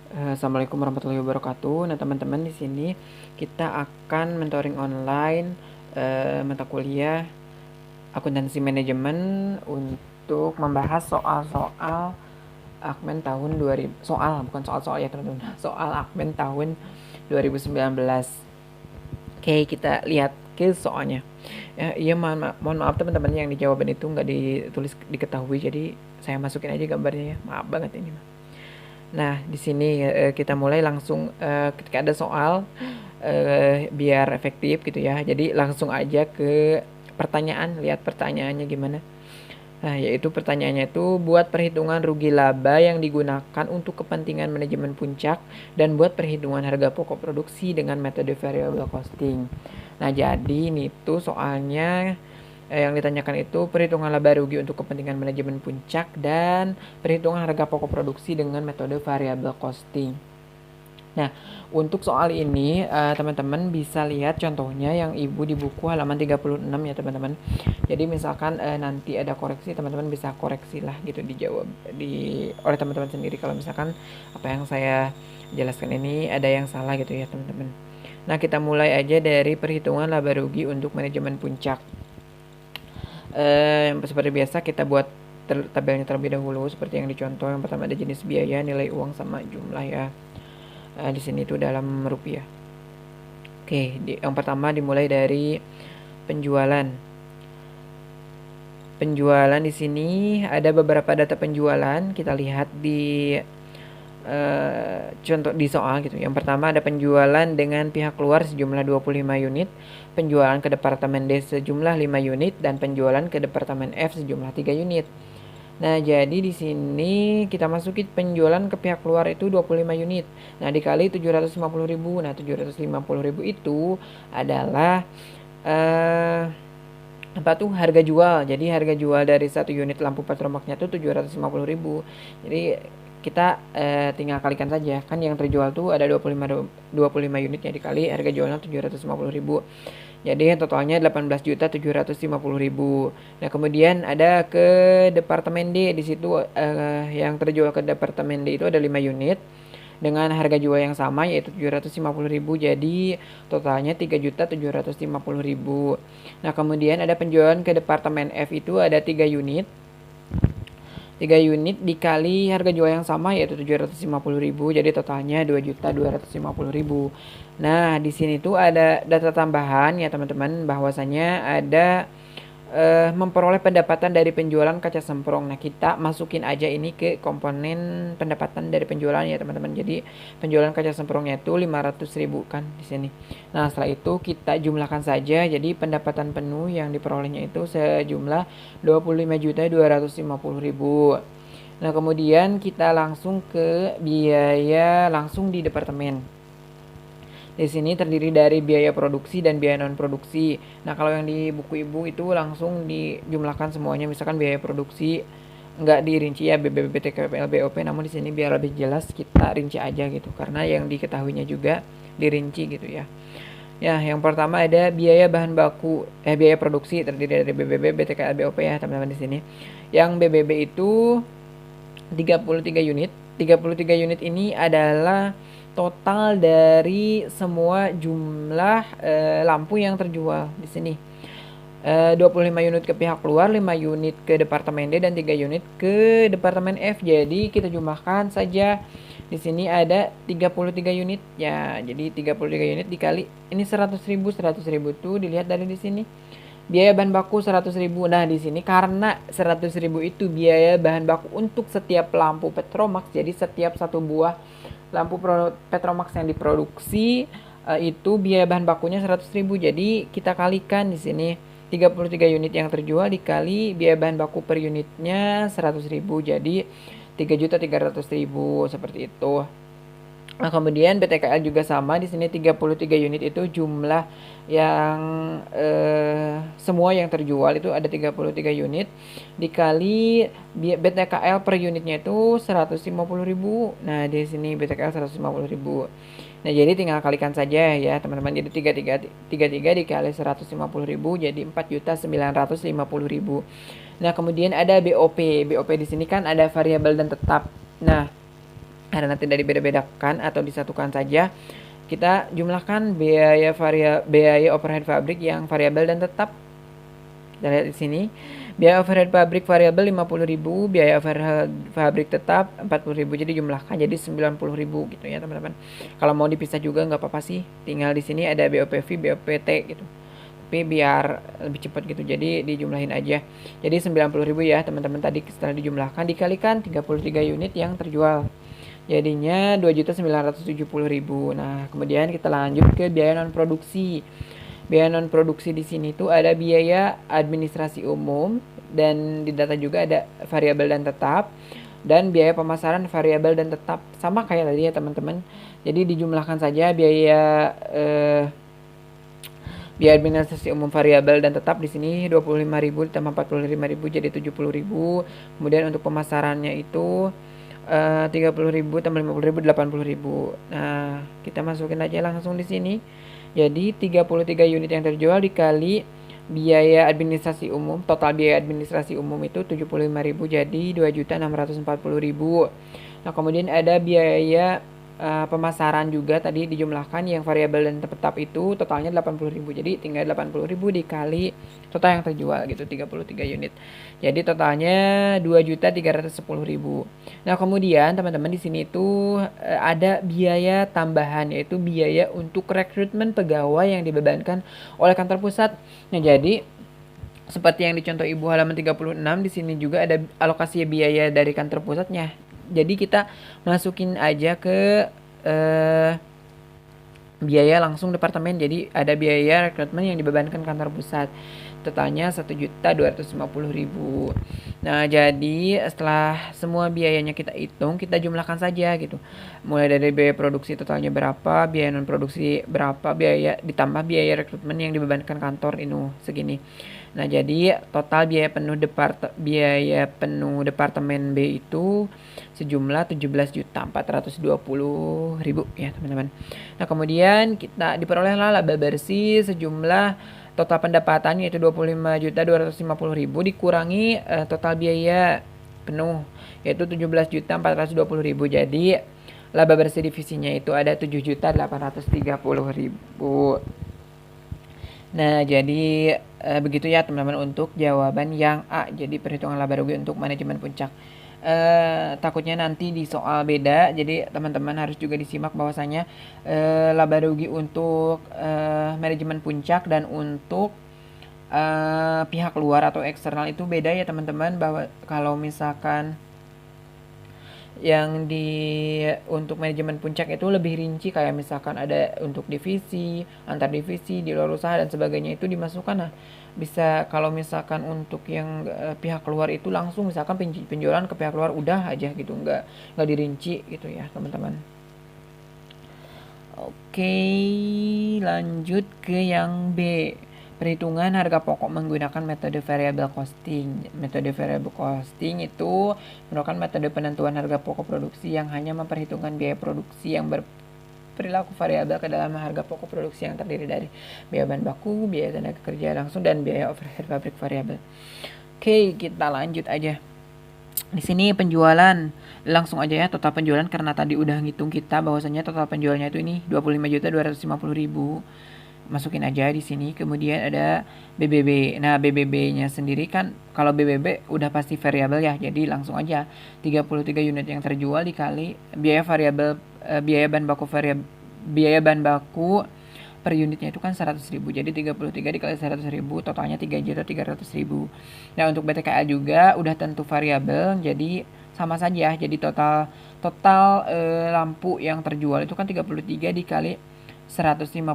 Assalamualaikum warahmatullahi wabarakatuh. Nah, teman-teman, di sini kita akan mentoring online mata kuliah akuntansi manajemen untuk membahas soal-soal Akmen tahun 2000, soal bukan soal-soal ya teman-teman. Soal Akmen tahun 2019. Oke, kita lihat ke soalnya. Iya, mohon maaf teman-teman, yang di jawaban itu nggak ditulis diketahui, jadi saya masukin aja gambarnya ya. Maaf banget ini. Nah, di sini kita mulai langsung ketika ada soal biar efektif gitu ya. Jadi langsung aja ke pertanyaan, lihat pertanyaannya gimana. Nah, yaitu pertanyaannya itu buat perhitungan rugi laba yang digunakan untuk kepentingan manajemen puncak dan buat perhitungan harga pokok produksi dengan metode variable costing. Nah, jadi ini tuh soalnya yang ditanyakan itu perhitungan laba rugi untuk kepentingan manajemen puncak dan perhitungan harga pokok produksi dengan metode variable costing. Nah, untuk soal ini teman-teman bisa lihat contohnya yang Ibu di buku halaman 36 ya teman-teman. Jadi misalkan nanti ada koreksi, teman-teman bisa koreksi lah gitu, dijawab oleh teman-teman sendiri kalau misalkan apa yang saya jelaskan ini ada yang salah gitu ya teman-teman. Nah, kita mulai aja dari perhitungan laba rugi untuk manajemen puncak. Seperti biasa kita buat tabelnya terlebih dahulu seperti yang dicontoh. Yang pertama ada jenis biaya, nilai uang sama jumlah ya. Di sini itu dalam rupiah. Oke, yang pertama dimulai dari penjualan. Penjualan di sini ada beberapa data penjualan, kita lihat di contoh di soal gitu. Yang pertama ada penjualan dengan pihak luar sejumlah 25 unit, penjualan ke departemen D sejumlah 5 unit, dan penjualan ke departemen F sejumlah 3 unit. Nah, jadi di sini kita masukin penjualan ke pihak luar itu 25 unit. Nah, dikali 750.000. Nah, 750.000 itu adalah apa tuh harga jual. Jadi harga jual dari satu unit lampu petromaknya tuh 750.000. Jadi kita tinggal kalikan saja. Kan yang terjual tuh ada 25 unit ya, dikali harga jualnya 750.000. Jadi totalnya 18.750.000. Nah, kemudian ada ke departemen D. Di situ yang terjual ke departemen D itu ada 5 unit dengan harga jual yang sama yaitu 750.000. Jadi totalnya 3.750.000. Nah, kemudian ada penjualan ke departemen F itu ada 3 unit. 3 unit dikali harga jual yang sama yaitu 750.000, jadi totalnya 2.250.000. Nah, di sini tuh ada data tambahan ya teman-teman, bahwasanya ada memperoleh pendapatan dari penjualan kaca semprong. Nah, kita masukin aja ini ke komponen pendapatan dari penjualan ya teman-teman. Jadi penjualan kaca semprongnya itu 500.000 kan di sini. Nah, setelah itu kita jumlahkan saja. Jadi pendapatan penuh yang diperolehnya itu sejumlah 25.250.000. Nah, kemudian kita langsung ke biaya langsung di departemen. Di sini terdiri dari biaya produksi dan biaya non produksi. Nah, kalau yang di buku Ibu itu langsung dijumlahkan semuanya. Misalkan biaya produksi nggak dirinci ya BBB, BTKPL, BOP, namun di sini biar lebih jelas kita rinci aja gitu, karena yang diketahuinya juga dirinci gitu ya. Ya, yang pertama ada biaya bahan baku biaya produksi terdiri dari BBB, BTKL, BOP ya teman-teman di sini. Yang BBB itu 33 unit. 33 unit ini adalah total dari semua jumlah lampu yang terjual di sini. 25 unit ke pihak luar, 5 unit ke departemen D, dan 3 unit ke departemen F. Jadi kita jumlahkan saja. Di sini ada 33 unit ya. Jadi 33 unit dikali ini 100.000. 100.000 tuh dilihat dari di sini. Biaya bahan baku 100.000. Nah, di sini karena 100.000 itu biaya bahan baku untuk setiap lampu Petromax. Jadi setiap satu buah lampu Petromax yang diproduksi itu biaya bahan bakunya 100.000. Jadi kita kalikan di sini 33 unit yang terjual dikali biaya bahan baku per unitnya 100.000. Jadi 3.300.000 seperti itu. Nah, kemudian BTKL juga sama, di sini 33 unit itu jumlah yang semua yang terjual itu ada 33 unit dikali BTKL per unitnya itu 150.000. Nah, di sini BTKL 150.000. Nah, jadi tinggal kalikan saja ya teman-teman. Jadi 33 dikali 150.000 jadi 4.950.000. Nah, kemudian ada BOP. BOP di sini kan ada variabel dan tetap. Nah, karena tidak dibeda-bedakan atau disatukan saja, kita jumlahkan biaya overhead pabrik yang variabel dan tetap. Kita lihat di sini, biaya overhead pabrik variabel 50.000, biaya overhead pabrik tetap 40.000. Jadi jumlahkan jadi 90.000 gitu ya teman-teman. Kalau mau dipisah juga nggak apa-apa sih. Tinggal di sini ada BOPV, BOPT gitu. Tapi biar lebih cepat gitu. Jadi dijumlahin aja. Jadi 90.000 ya teman-teman, tadi setelah dijumlahkan dikalikan 33 unit yang terjual. Jadinya 2.970.000. Nah, kemudian kita lanjut ke biaya non produksi. Biaya non produksi di sini tuh ada biaya administrasi umum, dan di data juga ada variabel dan tetap, dan biaya pemasaran variabel dan tetap, sama kayak tadi ya teman-teman. Jadi dijumlahkan saja biaya administrasi umum variabel dan tetap di sini 25.000 ditambah 45.000 jadi 70.000. Kemudian untuk pemasarannya itu 30.000 tambah 50.000 80.000. Nah, kita masukin aja langsung di sini. Jadi 33 unit yang terjual dikali biaya administrasi umum, total biaya administrasi umum itu 75.000 jadi 2.640.000. Nah, kemudian ada biaya pemasaran juga tadi dijumlahkan yang variabel dan tetap itu totalnya 80.000. Jadi tinggal 80.000 dikali total yang terjual gitu 33 unit. Jadi totalnya 2.310.000. Nah, kemudian teman-teman di sini tuh ada biaya tambahan, yaitu biaya untuk rekrutmen pegawai yang dibebankan oleh kantor pusat. Nah, jadi seperti yang dicontoh Ibu halaman 36, di sini juga ada alokasi biaya dari kantor pusatnya. Jadi kita masukin aja ke biaya langsung departemen. Jadi ada biaya rekrutmen yang dibebankan kantor pusat. Totalnya 1.250.000. Nah, jadi setelah semua biayanya kita hitung, kita jumlahkan saja gitu. Mulai dari biaya produksi totalnya berapa, biaya non produksi berapa, biaya ditambah biaya rekrutmen yang dibebankan kantor ini segini. Nah, jadi total biaya penuh departemen B itu sejumlah 17.420.000 ya teman-teman. Nah, kemudian kita diperolehlah laba bersih sejumlah total pendapatan yaitu 25.250.000 dikurangi total biaya penuh yaitu 17.420.000. Jadi laba bersih divisinya itu ada 7.830.000. Nah, jadi begitu ya teman-teman untuk jawaban yang A. Jadi perhitungan laba rugi untuk manajemen puncak. Takutnya nanti di soal beda, jadi teman-teman harus juga disimak bahwasanya laba rugi untuk manajemen puncak dan untuk pihak luar atau eksternal itu beda ya teman-teman. Bahwa kalau misalkan yang untuk manajemen puncak itu lebih rinci, kayak misalkan ada untuk divisi, antar divisi, di luar usaha dan sebagainya itu dimasukkan. Nah, bisa kalau misalkan untuk yang pihak luar itu langsung misalkan penjualan ke pihak luar udah aja gitu, nggak dirinci gitu ya teman-teman. Oke, lanjut ke yang B. Perhitungan harga pokok menggunakan metode variable costing. Metode variable costing itu merupakan metode penentuan harga pokok produksi yang hanya memperhitungkan biaya produksi yang berperilaku variabel ke dalam harga pokok produksi yang terdiri dari biaya bahan baku, biaya tenaga kerja langsung, dan biaya overhead pabrik variabel. Oke, kita lanjut aja. Di sini penjualan langsung aja ya, total penjualan karena tadi udah ngitung kita bahwasanya total penjualnya itu ini 25.250.000. Masukin aja di sini. Kemudian ada BBB. Nah, BBB-nya sendiri kan kalau BBB udah pasti variabel ya. Jadi langsung aja 33 unit yang terjual dikali biaya variabel biaya bahan baku per unitnya itu kan 100.000. Jadi 33 dikali 100.000 totalnya 3.300.000. Nah, untuk BTKL juga udah tentu variabel, jadi sama saja. Jadi total lampu yang terjual itu kan 33 dikali 150.000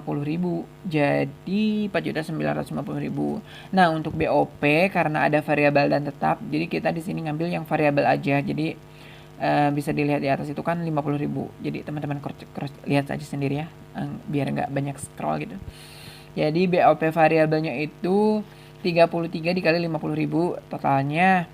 jadi 4.950.000. Nah, untuk BOP karena ada variabel dan tetap, jadi kita di sini ngambil yang variabel aja. Jadi bisa dilihat di atas itu kan 50.000. Jadi teman-teman cross lihat aja sendiri ya, biar nggak banyak scroll gitu. Jadi BOP variabelnya itu 33 dikali 50.000 totalnya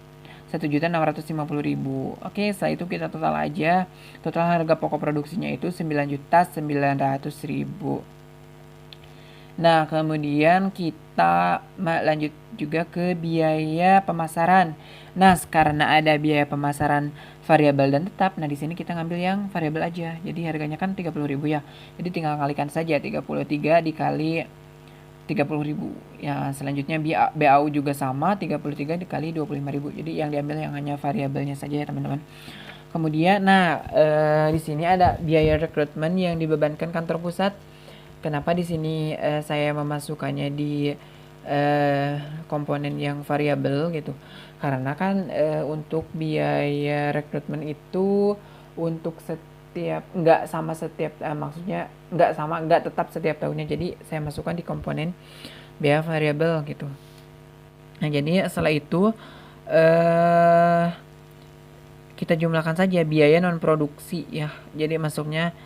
1.650.000. Oke, setelah itu kita total aja. Total harga pokok produksinya itu 9.900.000. Nah, kemudian kita lanjut juga ke biaya pemasaran. Nah, karena ada biaya pemasaran variabel dan tetap. Nah, di sini kita ngambil yang variabel aja. Jadi harganya kan 30.000 ya. Jadi tinggal kalikan saja 33 dikali 30.000. Ya, selanjutnya BAU juga sama, 33 dikali 25.000. Jadi yang diambil yang hanya variabelnya saja ya, teman-teman. Kemudian, di sini ada biaya rekrutmen yang dibebankan kantor pusat. Kenapa di sini saya memasukkannya di komponen yang variabel gitu? Karena kan untuk biaya rekrutmen itu untuk nggak sama setiap maksudnya nggak tetap setiap tahunnya. Jadi saya masukkan di komponen biaya variabel gitu. Nah, jadi setelah itu kita jumlahkan saja biaya non produksi ya. Jadi masuknya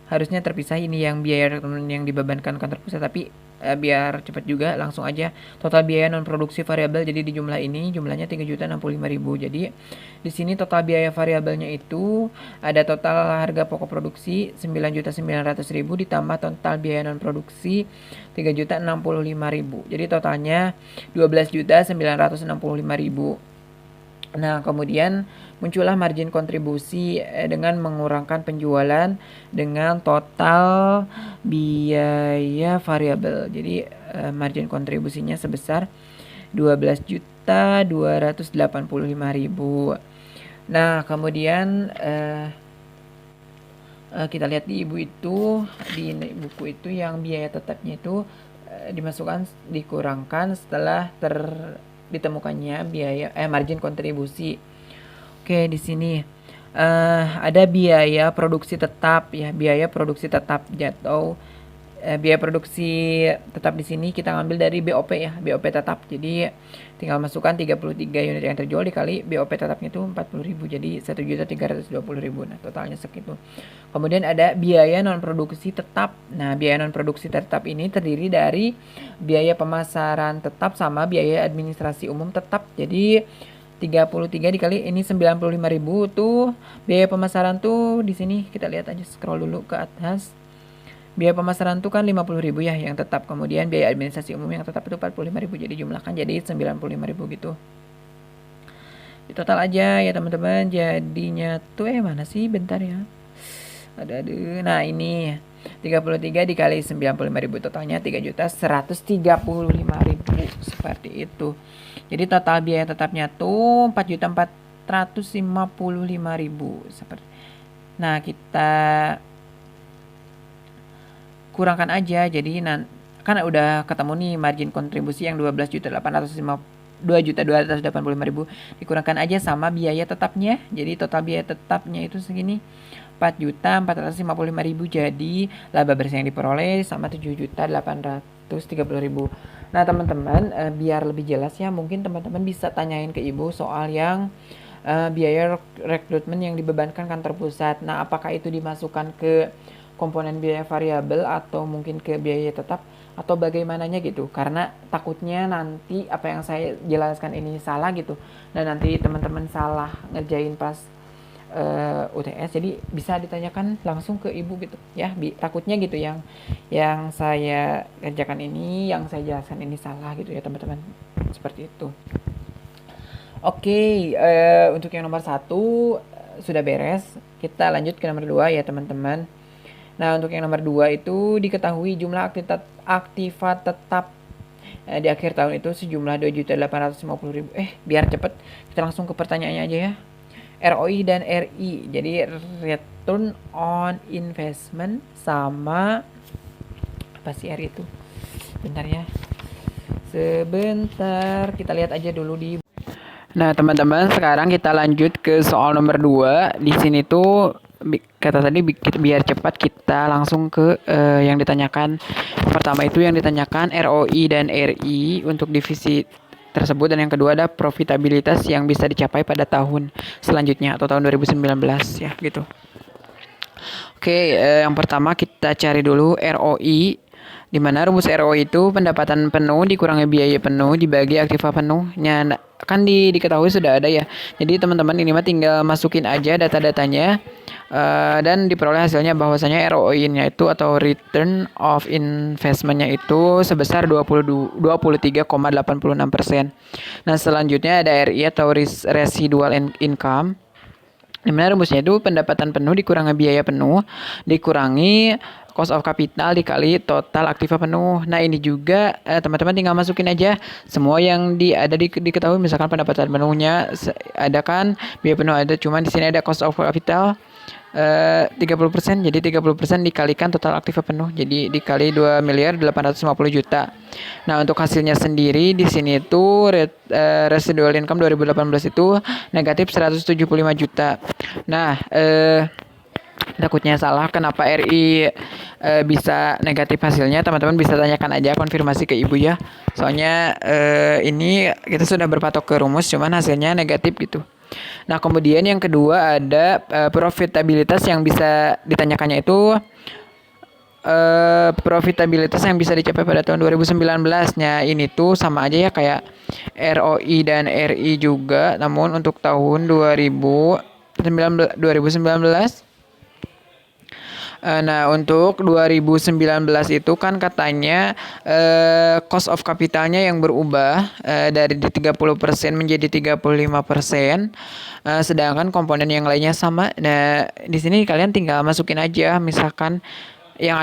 harusnya terpisah, ini yang biaya rekrutmen yang dibebankan kantor pusat, tapi biar cepat juga langsung aja total biaya non produksi variabel. Jadi di jumlah ini jumlahnya 3.065.000. Jadi di sini total biaya variabelnya itu ada total harga pokok produksi 9.900.000 ditambah total biaya non produksi 3.065.000. Jadi totalnya 12.965.000. Nah, kemudian muncullah margin kontribusi dengan mengurangkan penjualan dengan total biaya variabel. Jadi margin kontribusinya sebesar 12.285.000. Nah, kemudian kita lihat di buku itu yang biaya tetapnya itu dimasukkan, dikurangkan setelah ditemukannya biaya margin kontribusi. Oke, di sini ada biaya produksi tetap ya, biaya produksi tetap atau biaya produksi tetap di sini kita ngambil dari BOP ya, BOP tetap. Jadi tinggal masukkan 33 unit yang terjual dikali BOP tetapnya itu 40.000, jadi 1.320.000. Nah, totalnya segitu. Kemudian ada biaya non produksi tetap. Nah, biaya non produksi tetap ini terdiri dari biaya pemasaran tetap sama biaya administrasi umum tetap. Jadi 33 dikali ini 95.000 tuh biaya pemasaran tuh. Di sini kita lihat aja, scroll dulu ke atas. Biaya pemasaran tuh kan 50.000 ya yang tetap. Kemudian biaya administrasi umum yang tetap itu 45.000. Jadi jumlahkan jadi 95.000 gitu. Di total aja ya teman-teman. Jadinya tuh mana sih? Bentar ya. Nah, ini 33 dikali 95.000 totalnya 3.135.000 seperti itu. Jadi total biaya tetapnya tuh 4.455.000 seperti. Nah, kita kurangkan aja. Jadi kan udah ketemu nih margin kontribusi yang 2.285.000 dikurangkan aja sama biaya tetapnya. Jadi total biaya tetapnya itu segini 4.455.000. Jadi laba bersih yang diperoleh sama 7.830.000. Nah, teman-teman, biar lebih jelas ya, mungkin teman-teman bisa tanyain ke ibu soal yang biaya rekrutmen yang dibebankan kantor pusat. Nah, apakah itu dimasukkan ke komponen biaya variabel atau mungkin ke biaya tetap atau bagaimananya gitu, karena takutnya nanti apa yang saya jelaskan ini salah gitu, dan nanti teman-teman salah ngerjain pas UTS. Jadi bisa ditanyakan langsung ke ibu gitu ya, takutnya gitu yang saya kerjakan ini, yang saya jelaskan ini salah gitu ya teman-teman, seperti itu. Oke, untuk yang nomor 1 sudah beres. Kita lanjut ke nomor 2 ya teman-teman. Nah, untuk yang nomor 2 itu diketahui jumlah aktiva tetap di akhir tahun itu sejumlah 2.850.000. Biar cepet kita langsung ke pertanyaannya aja ya. ROI dan RI. Jadi return on investment sama apa sih RI itu? Bentar ya. Sebentar, kita lihat aja dulu di. Nah, teman-teman, sekarang kita lanjut ke soal nomor 2. Di sini tuh kata tadi biar cepat kita langsung ke yang ditanyakan. Pertama itu yang ditanyakan ROI dan RI untuk divisi tersebut, dan yang kedua ada profitabilitas yang bisa dicapai pada tahun selanjutnya atau tahun 2019 ya gitu. Oke, yang pertama kita cari dulu ROI, di mana rumus ROI itu pendapatan penuh dikurangi biaya penuh dibagi aktiva penuhnya. Kan diketahui sudah ada ya. Jadi teman-teman ini mah tinggal masukin aja data-datanya dan diperoleh hasilnya bahwasanya ROI-nya itu atau return of investment-nya itu sebesar 23,86%. Nah, selanjutnya ada RI atau residual income. Dimana rumusnya itu pendapatan penuh dikurangi biaya penuh dikurangi cost of capital dikali total aktiva penuh. Nah ini juga teman-teman tinggal masukin aja semua yang ada diketahui, misalkan pendapatan penuhnya ada kan, biaya penuh ada, cuman di sini ada cost of capital 30%, jadi 30% dikalikan total aktiva penuh, jadi dikali 2.850.000.000. Nah untuk hasilnya sendiri di sini itu residual income 2018 itu negatif 175 juta. Nah takutnya salah kenapa RI bisa negatif hasilnya, teman-teman bisa tanyakan aja, konfirmasi ke ibu ya, soalnya ini kita sudah berpatok ke rumus cuman hasilnya negatif gitu. Nah kemudian yang kedua ada profitabilitas yang bisa ditanyakannya itu profitabilitas yang bisa dicapai pada tahun 2019-nya. Ini tuh sama aja ya kayak ROI dan RI juga, namun untuk tahun 2019. Nah, untuk 2019 itu kan katanya cost of capitalnya yang berubah dari 30% menjadi 35%. Sedangkan komponen yang lainnya sama. Nah, di sini kalian tinggal masukin aja misalkan yang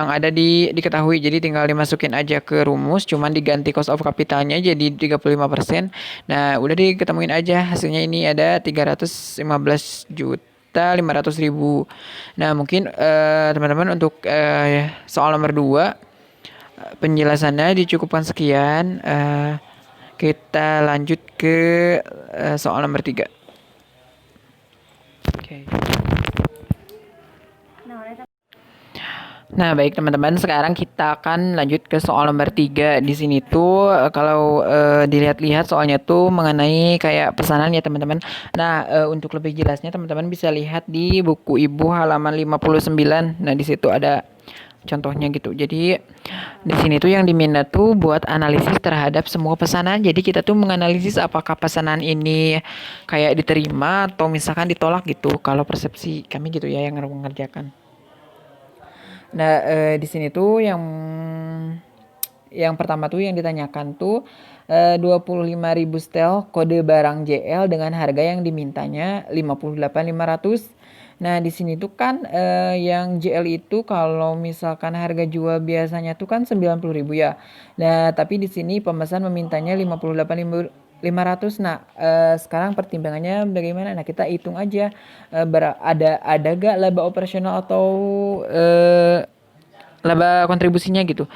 ada diketahui, jadi tinggal dimasukin aja ke rumus, cuman diganti cost of capitalnya jadi 35%. Nah, udah diketemuin aja hasilnya, ini ada 315.500.000. Nah, mungkin teman-teman untuk soal nomor 2 penjelasannya dicukupkan sekian. Kita lanjut ke soal nomor 3. Oke. Nah, baik teman-teman, sekarang kita akan lanjut ke soal nomor 3. Di sini tuh kalau dilihat-lihat soalnya tuh mengenai kayak pesanan ya teman-teman. Nah, untuk lebih jelasnya teman-teman bisa lihat di buku Ibu halaman 59. Nah, di situ ada contohnya gitu. Jadi di sini tuh yang diminta tuh buat analisis terhadap semua pesanan. Jadi kita tuh menganalisis apakah pesanan ini kayak diterima atau misalkan ditolak gitu. Kalau persepsi kami gitu ya yang mengerjakan. Nah, di sini tuh yang pertama tuh yang ditanyakan tuh 25.000 setel kode barang JL dengan harga yang dimintanya 58.500. Nah, di sini tuh kan yang JL itu kalau misalkan harga jual biasanya tuh kan 90.000 ya. Nah, tapi di sini pemesan memintanya 58.500. Nah, sekarang pertimbangannya bagaimana? Nah, kita hitung aja ada gak laba operasional atau laba kontribusinya gitu.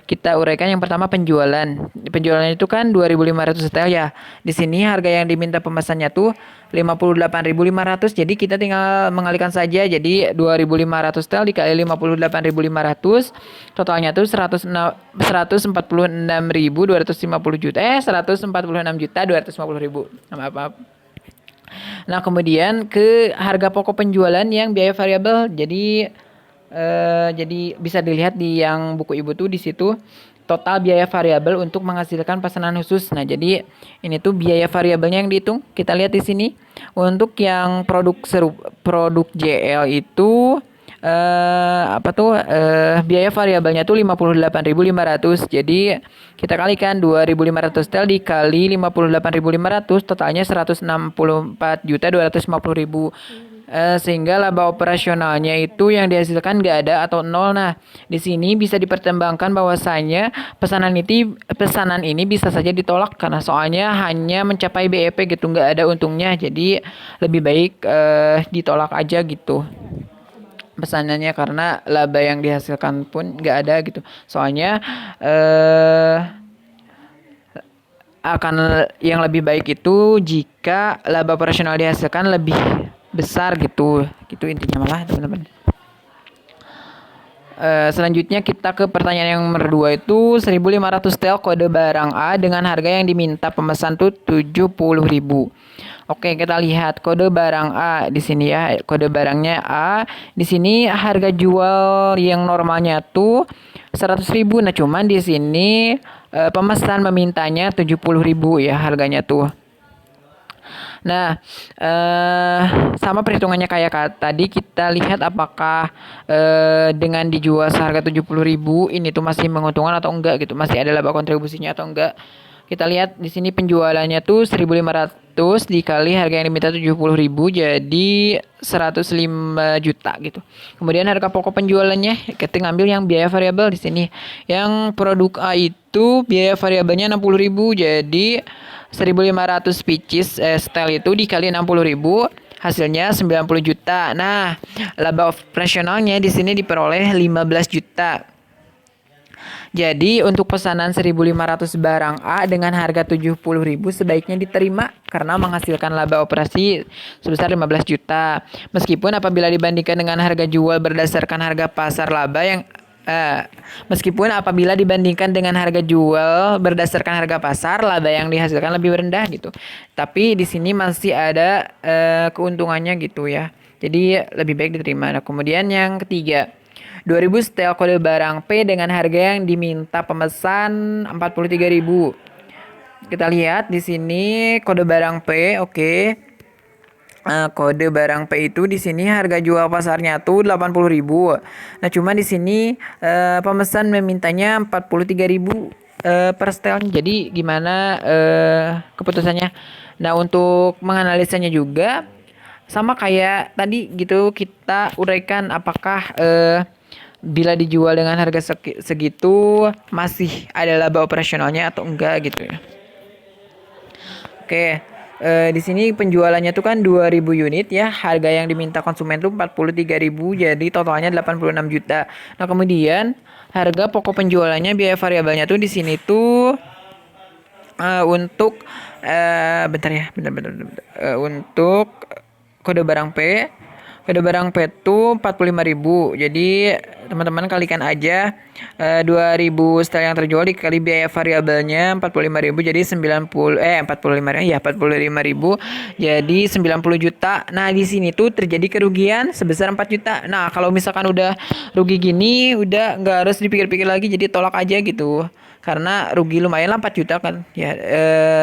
Kita uraikan yang pertama penjualan. Penjualan itu kan 2.500 setel ya. Di sini harga yang diminta pemesannya tuh 58.500. Jadi kita tinggal mengalihkan saja. Jadi 2.500 setel dikali 58.500. Totalnya tuh 146.250 juta. 146.250.000. Maaf. Nah, kemudian ke harga pokok penjualan yang biaya variabel. Jadi bisa dilihat di yang buku Ibu tuh di situ total biaya variabel untuk menghasilkan pesanan khusus. Nah, jadi ini tuh biaya variabelnya yang dihitung. Kita lihat di sini. Untuk yang produk JL itu biaya variabelnya tuh 58.500. Jadi kita kalikan 2.500 tel dikali 58.500, totalnya 164.250.000. Sehingga laba operasionalnya itu yang dihasilkan nggak ada atau nol. Nah, di sini bisa dipertimbangkan bahwasanya pesanan ini bisa saja ditolak karena soalnya hanya mencapai BEP gitu, nggak ada untungnya. Jadi lebih baik ditolak aja gitu pesanannya, karena laba yang dihasilkan pun nggak ada gitu. Soalnya akan yang lebih baik itu jika laba operasional dihasilkan lebih besar gitu intinya malah teman-teman. Selanjutnya kita ke pertanyaan yang nomor 2 itu 1.500 tel kode barang A dengan harga yang diminta pemesan tuh 70.000. Oke, kita lihat kode barang A di sini ya. Kode barangnya A. Di sini harga jual yang normalnya tuh 100.000. Nah, cuman di sini pemesan memintanya 70.000 ya harganya tuh. Nah, sama perhitungannya kayak tadi, kita lihat apakah dengan dijual seharga 70.000 ini tuh masih menguntungkan atau enggak gitu, masih ada laba kontribusinya atau enggak. Kita lihat di sini penjualannya tuh 1.500 dikali harga yang diminta 70.000 jadi 105 juta gitu. Kemudian harga pokok penjualannya kita ngambil yang biaya variabel di sini. Yang produk A itu biaya variabelnya 60.000 jadi 1.500 pieces setel itu dikali 60.000 hasilnya 90 juta. Nah, laba operasionalnya di sini diperoleh 15 juta. Jadi untuk pesanan 1.500 barang A dengan harga 70.000 sebaiknya diterima karena menghasilkan laba operasi sebesar 15 juta. Meskipun apabila dibandingkan dengan harga jual berdasarkan harga pasar laba yang meskipun apabila dibandingkan dengan harga jual berdasarkan harga pasar, laba yang dihasilkan lebih rendah gitu. Tapi di sini masih ada keuntungannya gitu ya. Jadi lebih baik diterima. Nah, kemudian yang ketiga, 2.000 setel kode barang P dengan harga yang diminta pemesan 43.000. Kita lihat di sini kode barang P, oke. Kode barang P itu di sini harga jual pasarnya tuh 80.000. Nah, cuma di sini pemesan memintanya 43.000 per setel. Jadi gimana keputusannya? Nah, untuk menganalisanya juga sama kayak tadi gitu, kita uraikan apakah bila dijual dengan harga segitu masih ada laba operasionalnya atau enggak gitu ya. Oke, di sini penjualannya tuh kan 2.000 unit ya. Harga yang diminta konsumen tuh 43.000 jadi totalnya 86 juta. Nah, kemudian harga pokok penjualannya biaya variabelnya tuh di sini tuh untuk bentar ya, bentar. Untuk kode barang P. Kode barang P itu 45.000. Jadi teman-teman kalikan aja 2.000 setel yang terjual dikali biaya variabelnya 45.000 jadi 45.000 jadi 90 juta. Nah, di sini tuh terjadi kerugian sebesar 4 juta. Nah, kalau misalkan udah rugi gini udah nggak harus dipikir-pikir lagi, jadi tolak aja gitu. Karena rugi lumayan lah 4 juta kan ya,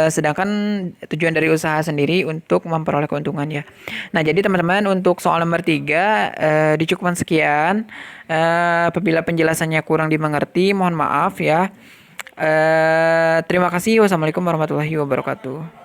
sedangkan tujuan dari usaha sendiri untuk memperoleh keuntungan ya. Nah, jadi teman-teman untuk soal nomor 3 dicukupkan sekian. Apabila penjelasannya kurang dimengerti mohon maaf ya. Terima kasih. Wassalamualaikum warahmatullahi wabarakatuh.